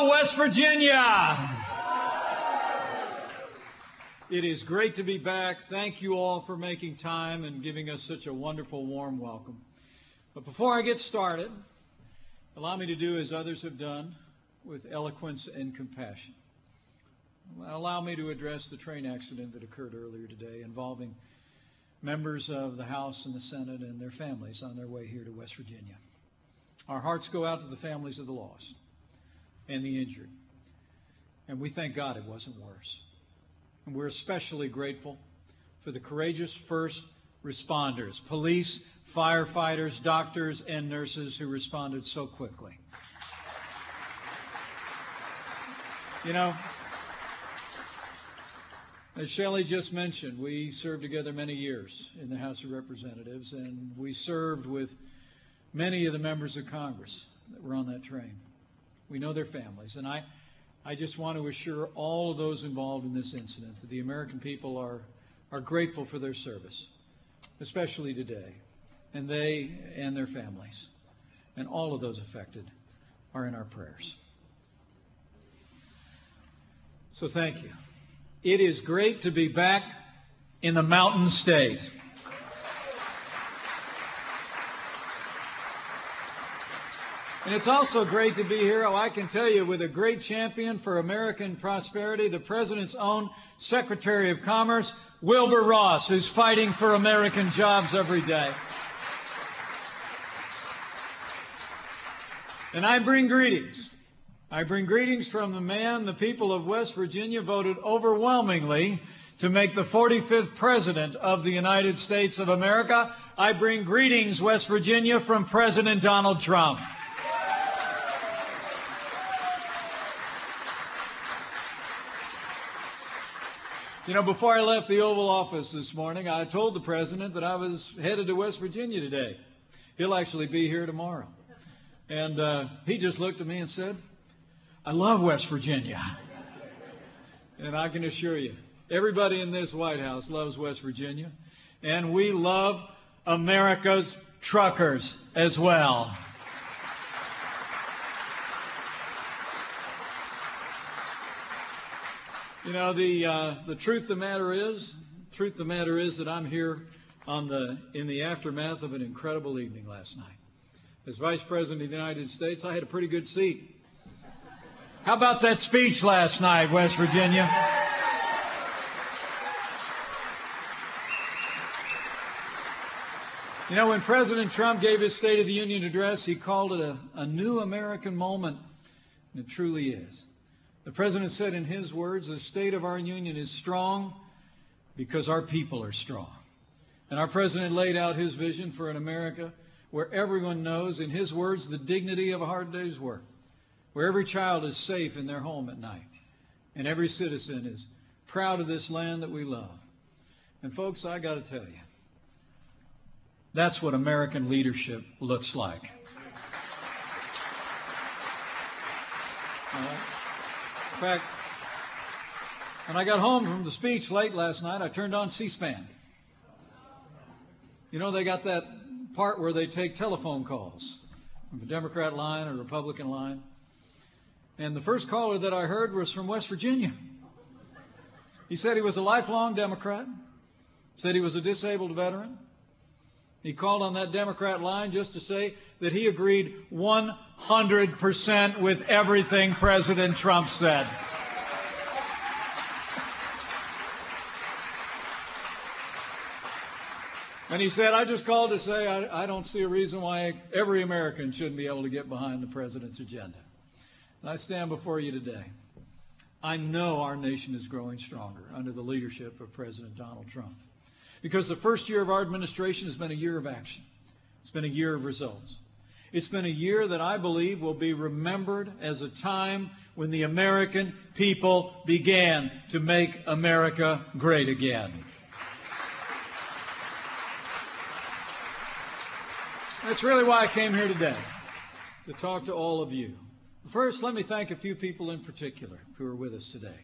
Hello, West Virginia. It is great to be back. Thank you all for making time and giving us such a wonderful, warm welcome. But before I get started, allow me to do as others have done with eloquence and compassion. Allow me to address the train accident that occurred earlier today involving members of the House and the Senate and their families on their way here to West Virginia. Our hearts go out to the families of the lost and the injured, and we thank God it wasn't worse. And we're especially grateful for the courageous first responders, police, firefighters, doctors, and nurses who responded so quickly. You know, as Shelley just mentioned, we served together many years in the House of Representatives, and we served with many of the members of Congress that were on that train. We know their families, and I just want to assure all of those involved in this incident that the American people are grateful for their service, especially today, and they and their families, and all of those affected are in our prayers. So thank you. It is great to be back in the Mountain State. And it's also great to be here, I can tell you, with a great champion for American prosperity, the President's own Secretary of Commerce, Wilbur Ross, who's fighting for American jobs every day. And I bring greetings. I bring greetings from the man the people of West Virginia voted overwhelmingly to make the 45th President of the United States of America. I bring greetings, West Virginia, from President Donald Trump. You know, before I left the Oval Office this morning, I told the President that I was headed to West Virginia today. He'll actually be here tomorrow. And he just looked at me and said, I love West Virginia. And I can assure you, everybody in this White House loves West Virginia. And we love America's truckers as well. You know, the truth of the matter is that I'm here in the aftermath of an incredible evening last night. As Vice President of the United States, I had a pretty good seat. How about that speech last night, West Virginia? You know, when President Trump gave his State of the Union address, he called it a new American moment, and it truly is. The President said in his words, the state of our union is strong because our people are strong. And our President laid out his vision for an America where everyone knows, in his words, the dignity of a hard day's work, where every child is safe in their home at night, and every citizen is proud of this land that we love. And folks, I got to tell you, that's what American leadership looks like. In fact, when I got home from the speech late last night, I turned on C-SPAN. You know, they got that part where they take telephone calls from a Democrat line or Republican line. And the first caller that I heard was from West Virginia. He said he was a lifelong Democrat, said he was a disabled veteran. He called on that Democrat line just to say that he agreed 100% with everything President Trump said. And he said, I just called to say I don't see a reason why every American shouldn't be able to get behind the President's agenda. And I stand before you today. I know our nation is growing stronger under the leadership of President Donald Trump. Because the first year of our administration has been a year of action. It's been a year of results. It's been a year that I believe will be remembered as a time when the American people began to make America great again. That's really why I came here today, to talk to all of you. First, let me thank a few people in particular who are with us today.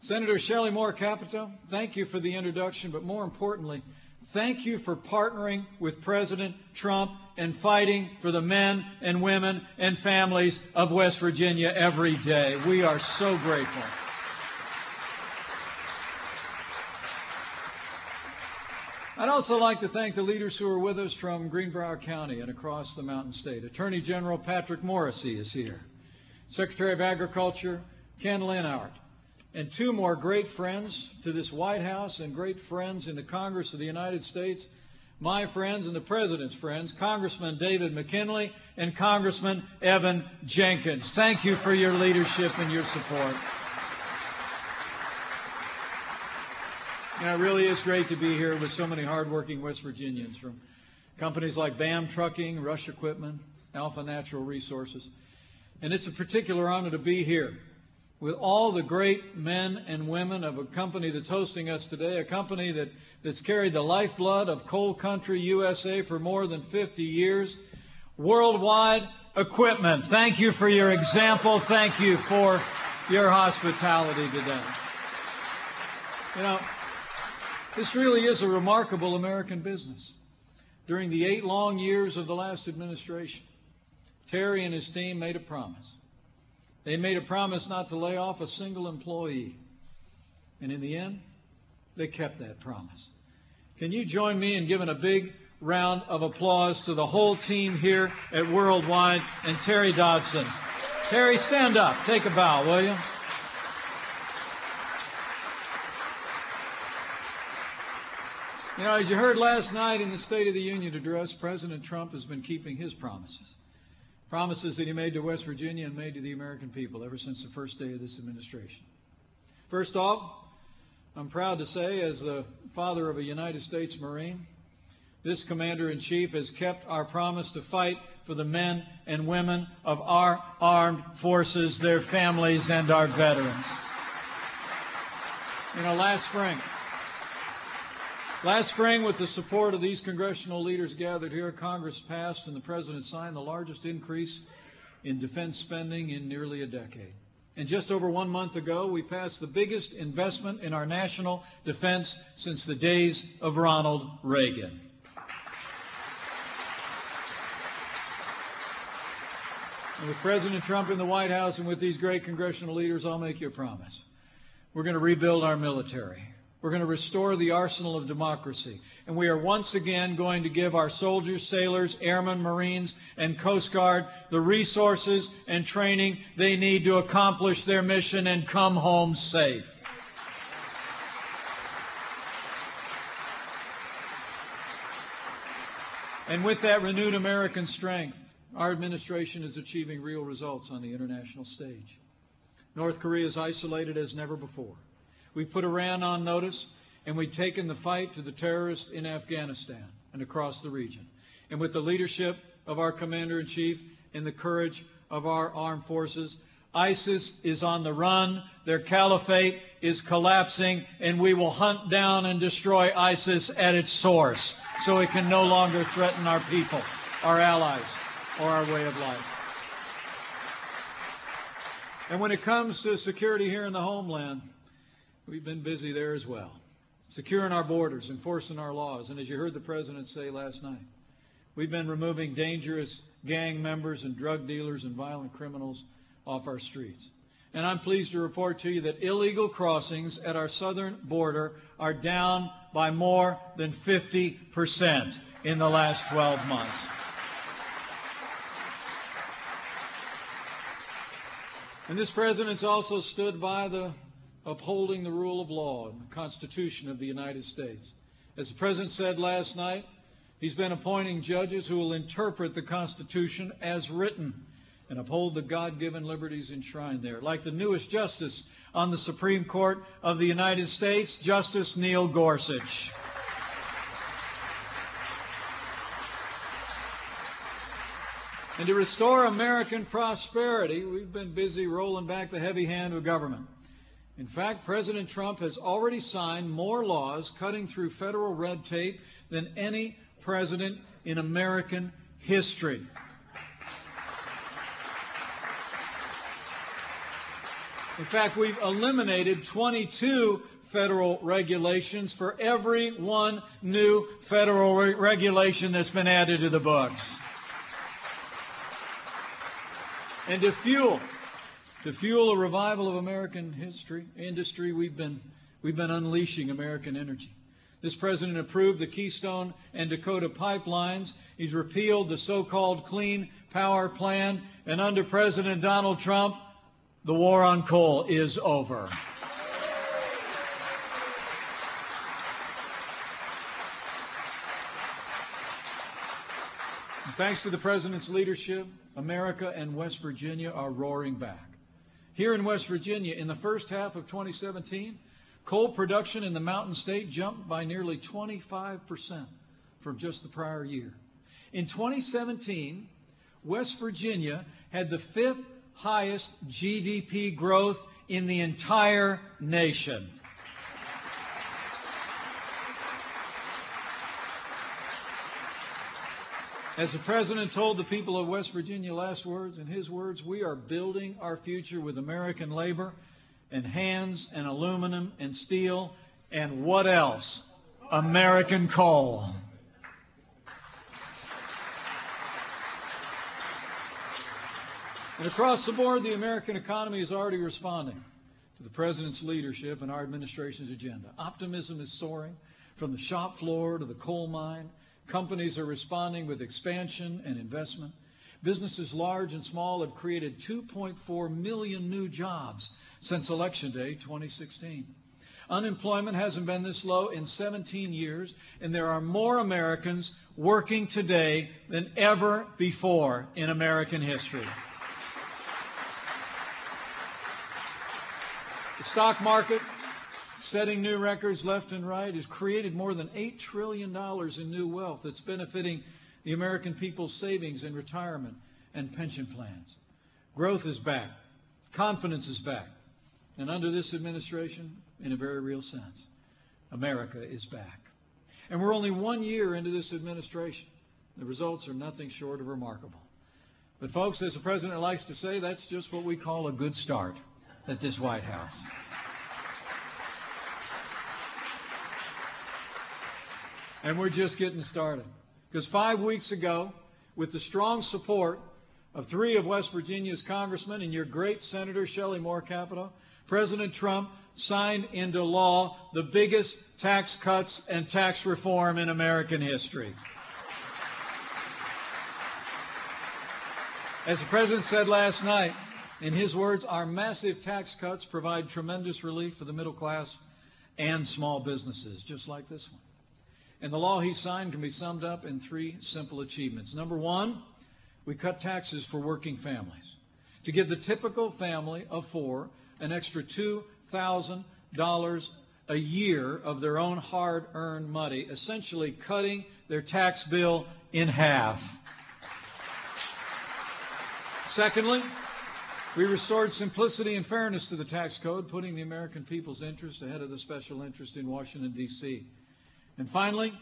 Senator Shelley Moore Capito, thank you for the introduction, but more importantly, Thank you for partnering with President Trump and fighting for the men and women and families of West Virginia every day. We are so grateful. I'd also like to thank the leaders who are with us from Greenbrier County and across the Mountain State. Attorney General Patrick Morrissey is here. Secretary of Agriculture Ken Linhart. And two more great friends to this White House and great friends in the Congress of the United States, my friends and the President's friends, Congressman David McKinley and Congressman Evan Jenkins. Thank you for your leadership and your support. It really is great to be here with so many hardworking West Virginians from companies like BAM Trucking, Rush Equipment, Alpha Natural Resources. And it's a particular honor to be here with all the great men and women of a company that's hosting us today, a company that's carried the lifeblood of coal country USA for more than 50 years, Worldwide Equipment. Thank you for your example. Thank you for your hospitality today. You know, this really is a remarkable American business. During the 8 long years of the last administration, Terry and his team made a promise. They made a promise not to lay off a single employee. And in the end, they kept that promise. Can you join me in giving a big round of applause to the whole team here at Worldwide and Terry Dodson? Terry, stand up. Take a bow, will you? You know, as you heard last night in the State of the Union address, President Trump has been keeping his promises. Promises that he made to West Virginia and made to the American people ever since the first day of this administration. First off, I'm proud to say, as the father of a United States Marine, this Commander-in-Chief has kept our promise to fight for the men and women of our armed forces, their families, and our veterans. You know, last spring, with the support of these congressional leaders gathered here, Congress passed and the President signed the largest increase in defense spending in nearly a decade. And just over 1 month ago, we passed the biggest investment in our national defense since the days of Ronald Reagan. And with President Trump in the White House and with these great congressional leaders, I'll make you a promise. We're going to rebuild our military. We're going to restore the arsenal of democracy. And we are once again going to give our soldiers, sailors, airmen, Marines, and Coast Guard the resources and training they need to accomplish their mission and come home safe. And with that renewed American strength, our administration is achieving real results on the international stage. North Korea is isolated as never before. We've put Iran on notice, and we've taken the fight to the terrorists in Afghanistan and across the region. And with the leadership of our Commander-in-Chief and the courage of our armed forces, ISIS is on the run, their caliphate is collapsing, and we will hunt down and destroy ISIS at its source so it can no longer threaten our people, our allies, or our way of life. And when it comes to security here in the homeland, we've been busy there as well, securing our borders, enforcing our laws. And as you heard the President say last night, we've been removing dangerous gang members and drug dealers and violent criminals off our streets. And I'm pleased to report to you that illegal crossings at our southern border are down by more than 50% in the last 12 months. And this President's also stood by upholding the rule of law and the Constitution of the United States. As the President said last night, he's been appointing judges who will interpret the Constitution as written and uphold the God-given liberties enshrined there, like the newest justice on the Supreme Court of the United States, Justice Neil Gorsuch. And to restore American prosperity, we've been busy rolling back the heavy hand of government. In fact, President Trump has already signed more laws cutting through federal red tape than any president in American history. In fact, we've eliminated 22 federal regulations for every one new federal regulation that's been added to the books. And to fuel a revival of American industry, we've been unleashing American energy. This president approved the Keystone and Dakota pipelines. He's repealed the so-called Clean Power Plan. And under President Donald Trump, the war on coal is over. Thanks to the president's leadership, America and West Virginia are roaring back. Here in West Virginia, in the first half of 2017, coal production in the Mountain State jumped by nearly 25% from just the prior year. In 2017, West Virginia had the fifth highest GDP growth in the entire nation. As the president told the people of West Virginia last words, in his words, we are building our future with American labor and hands and aluminum and steel and what else? American coal. And across the board, the American economy is already responding to the president's leadership and our administration's agenda. Optimism is soaring from the shop floor to the coal mine. Companies are responding with expansion and investment. Businesses large and small have created 2.4 million new jobs since Election Day 2016. Unemployment hasn't been this low in 17 years, and there are more Americans working today than ever before in American history. The stock market, setting new records left and right, has created more than $8 trillion in new wealth that's benefiting the American people's savings in retirement and pension plans. Growth is back. Confidence is back. And under this administration, in a very real sense, America is back. And we're only 1 year into this administration. The results are nothing short of remarkable. But folks, as the president likes to say, that's just what we call a good start at this White House. And we're just getting started. Because 5 weeks ago, with the strong support of 3 of West Virginia's congressmen and your great Senator Shelley Moore Capito, President Trump signed into law the biggest tax cuts and tax reform in American history. As the president said last night, in his words, our massive tax cuts provide tremendous relief for the middle class and small businesses, just like this one. And the law he signed can be summed up in 3 simple achievements. Number 1, we cut taxes for working families to give the typical family of 4 an extra $2,000 a year of their own hard-earned money, essentially cutting their tax bill in half. Secondly, we restored simplicity and fairness to the tax code, putting the American people's interest ahead of the special interest in Washington, D.C. And finally,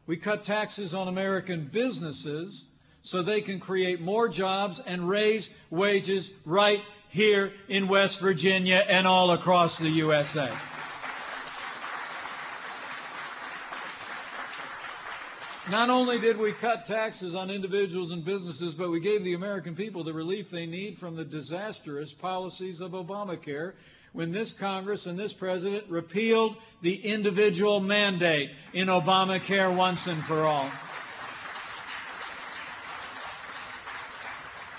we cut taxes on American businesses so they can create more jobs and raise wages right here in West Virginia and all across the USA. Not only did we cut taxes on individuals and businesses, but we gave the American people the relief they need from the disastrous policies of Obamacare when this Congress and this President repealed the individual mandate in Obamacare once and for all.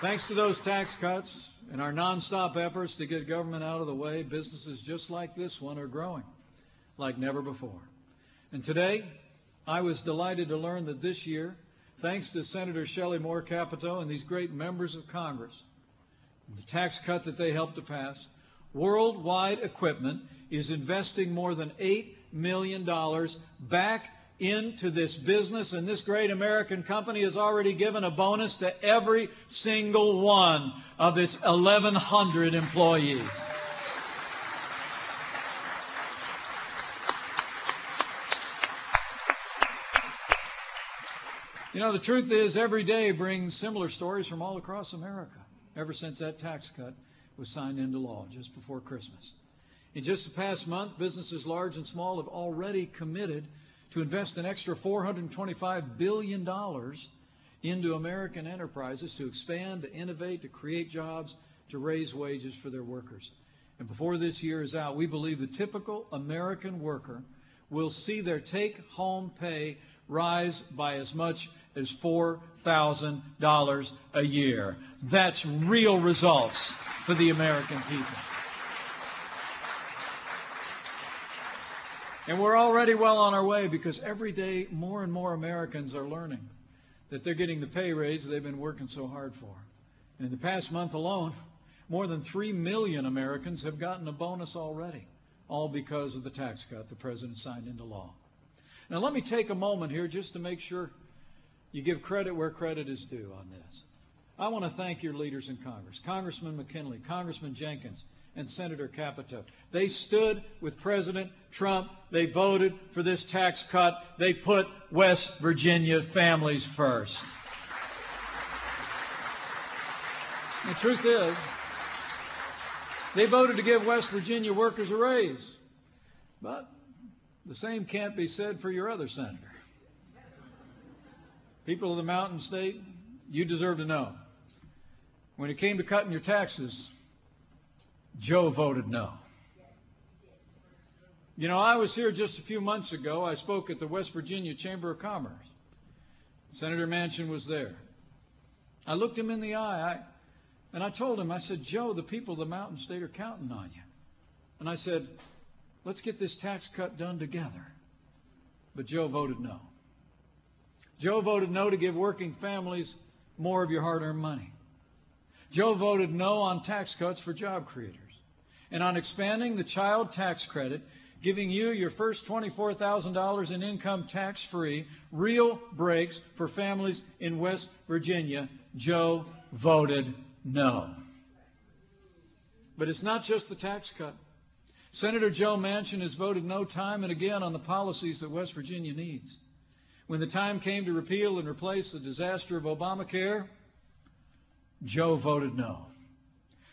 Thanks to those tax cuts and our nonstop efforts to get government out of the way, businesses just like this one are growing like never before. And today, I was delighted to learn that this year, thanks to Senator Shelley Moore Capito and these great members of Congress, the tax cut that they helped to pass, Worldwide Equipment is investing more than $8 million back into this business, and this great American company has already given a bonus to every single one of its 1,100 employees. You know, the truth is every day brings similar stories from all across America ever since that tax cut was signed into law just before Christmas. In just the past month, businesses large and small have already committed to invest an extra $425 billion into American enterprises to expand, to innovate, to create jobs, to raise wages for their workers. And before this year is out, we believe the typical American worker will see their take-home pay rise by as much as $4,000 a year. That's real results for the American people. And we're already well on our way, because every day more and more Americans are learning that they're getting the pay raise they've been working so hard for. And in the past month alone, more than 3 million Americans have gotten a bonus already, all because of the tax cut the President signed into law. Now let me take a moment here just to make sure you give credit where credit is due on this. I want to thank your leaders in Congress, Congressman McKinley, Congressman Jenkins, and Senator Capito. They stood with President Trump. They voted for this tax cut. They put West Virginia families first. The truth is, they voted to give West Virginia workers a raise. But the same can't be said for your other senator. People of the Mountain State, you deserve to know. When it came to cutting your taxes, Joe voted no. You know, I was here just a few months ago. I spoke at the West Virginia Chamber of Commerce. Senator Manchin was there. I looked him in the eye, and I told him, I said, Joe, the people of the Mountain State are counting on you. And I said, let's get this tax cut done together. But Joe voted no. Joe voted no to give working families more of your hard-earned money. Joe voted no on tax cuts for job creators, and on expanding the child tax credit, giving you your first $24,000 in income tax-free, real breaks for families in West Virginia. Joe voted no. But it's not just the tax cut. Senator Joe Manchin has voted no time and again on the policies that West Virginia needs. When the time came to repeal and replace the disaster of Obamacare, Joe voted no.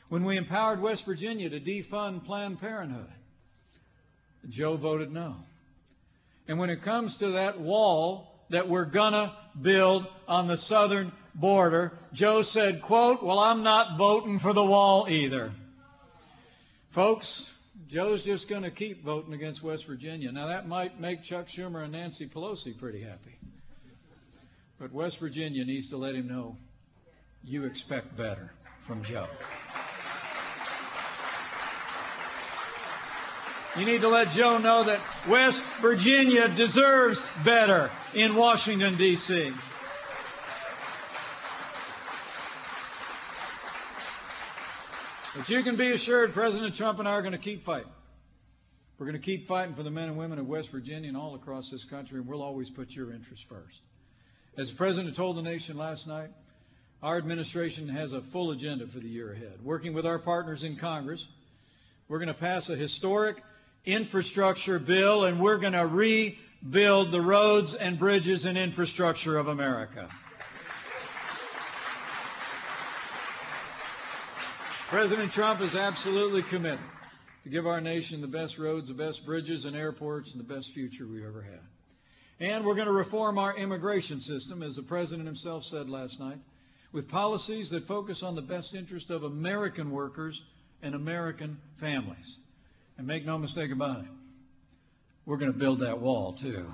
When we empowered West Virginia to defund Planned Parenthood, Joe voted no. And when it comes to that wall that we're gonna build on the southern border, Joe said, quote, well, I'm not voting for the wall either. Folks, Joe's just going to keep voting against West Virginia. Now, that might make Chuck Schumer and Nancy Pelosi pretty happy. But West Virginia needs to let him know you expect better from Joe. You need to let Joe know that West Virginia deserves better in Washington, D.C. But you can be assured President Trump and I are going to keep fighting. We're going to keep fighting for the men and women of West Virginia and all across this country, and we'll always put your interests first. As the President told the nation last night, our administration has a full agenda for the year ahead. Working with our partners in Congress, we're going to pass a historic infrastructure bill, and we're going to rebuild the roads and bridges and infrastructure of America. President Trump is absolutely committed to give our nation the best roads, the best bridges and airports, and the best future we've ever had. And we're going to reform our immigration system, as the President himself said last night, with policies that focus on the best interest of American workers and American families. And make no mistake about it, we're going to build that wall, too.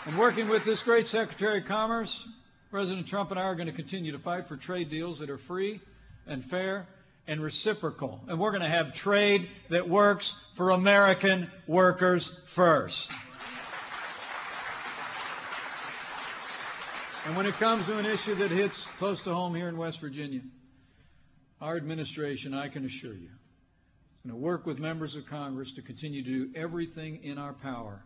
And working with this great Secretary of Commerce, President Trump and I are going to continue to fight for trade deals that are free and fair and reciprocal. And we're going to have trade that works for American workers first. And when it comes to an issue that hits close to home here in West Virginia, our administration, I can assure you, is going to work with members of Congress to continue to do everything in our power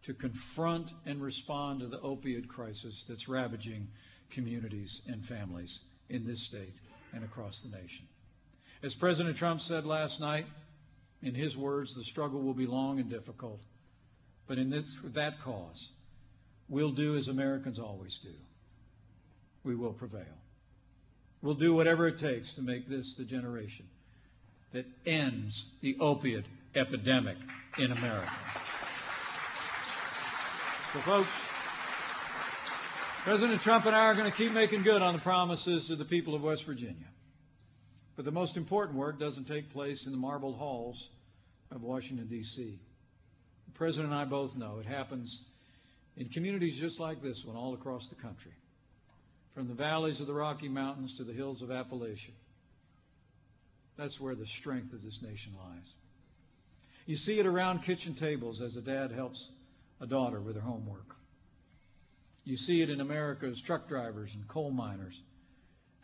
to confront and respond to the opioid crisis that's ravaging communities and families in this state and across the nation. As President Trump said last night, in his words, the struggle will be long and difficult, but in that cause, we'll do as Americans always do. we will prevail. We'll do whatever it takes to make this the generation that ends the opiate epidemic in America. So, folks, President Trump and I are going to keep making good on the promises to the people of West Virginia. But the most important work doesn't take place in the marbled halls of Washington, D.C. The President and I both know it happens in communities just like this one all across the country, from the valleys of the Rocky Mountains to the hills of Appalachia. That's where the strength of this nation lies. You see it around kitchen tables as a dad helps a daughter with her homework. You see it in America's truck drivers and coal miners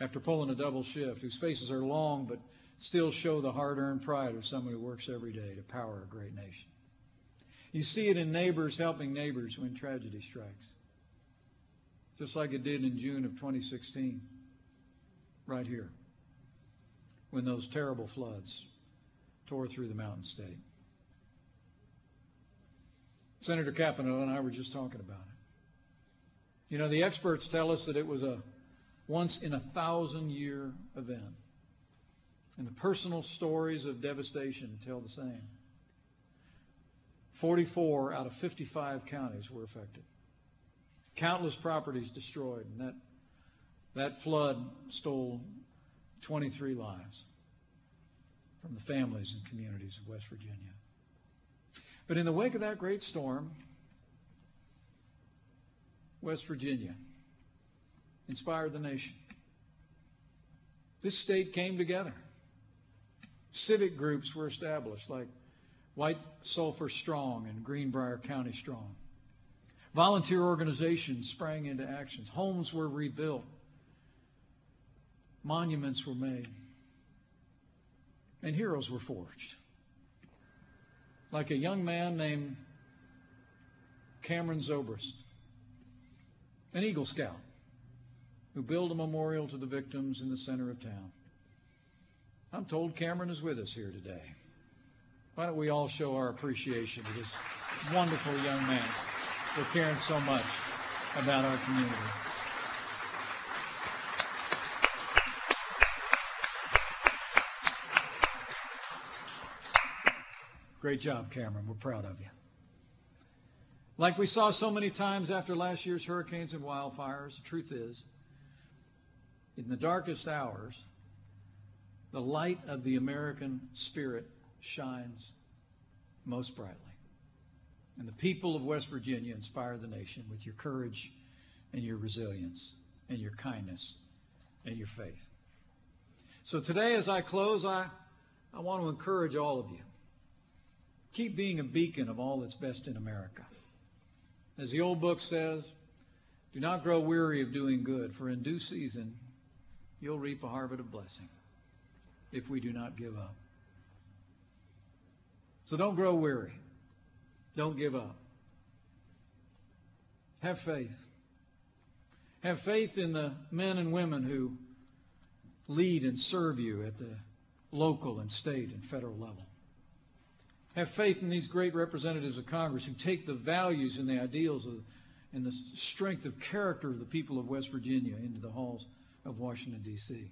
after pulling a double shift, whose faces are long but still show the hard-earned pride of someone who works every day to power a great nation. You see it in neighbors helping neighbors when tragedy strikes, just like it did in June of 2016, right here, when those terrible floods tore through the Mountain State. Senator Capito and I were just talking about it. You know, the experts tell us that it was a once-in-a-thousand-year event. And the personal stories of devastation tell the same. 44 out of 55 counties were affected. Countless properties destroyed, and that flood stole 23 lives from the families and communities of West Virginia. But in the wake of that great storm, West Virginia inspired the nation. This state came together. Civic groups were established, like White Sulphur Strong and Greenbrier County Strong. Volunteer organizations sprang into actions. Homes were rebuilt. Monuments were made. And heroes were forged. Like a young man named Cameron Zobrist, an Eagle Scout, who built a memorial to the victims in the center of town. I'm told Cameron is with us here today. Why don't we all show our appreciation to this wonderful young man for caring so much about our community. Great job, Cameron. We're proud of you. Like we saw so many times after last year's hurricanes and wildfires, the truth is, in the darkest hours, the light of the American spirit shines most brightly. And the people of West Virginia inspire the nation with your courage and your resilience and your kindness and your faith. So today, as I close, I want to encourage all of you. Keep being a beacon of all that's best in America. As the old book says, do not grow weary of doing good, for in due season you'll reap a harvest of blessing if we do not give up. So don't grow weary. Don't give up. Have faith. Have faith in the men and women who lead and serve you at the local and state and federal level. Have faith in these great representatives of Congress who take the values and the ideals and the strength of character of the people of West Virginia into the halls of Washington, D.C.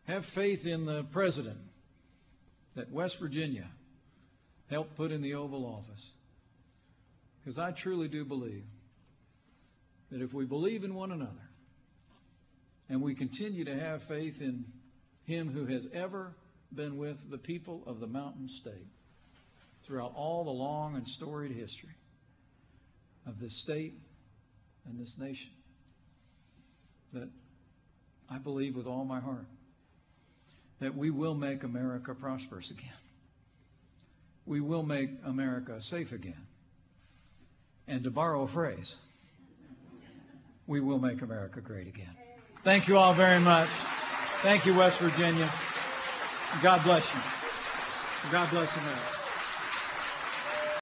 Have faith in the President that West Virginia helped put in the Oval Office. Because I truly do believe that if we believe in one another and we continue to have faith in him who has ever been with the people of the Mountain State throughout all the long and storied history of this state and this nation, that I believe with all my heart that we will make America prosperous again. We will make America safe again. And to borrow a phrase, we will make America great again. Thank you all very much. Thank you, West Virginia. God bless you. God bless America.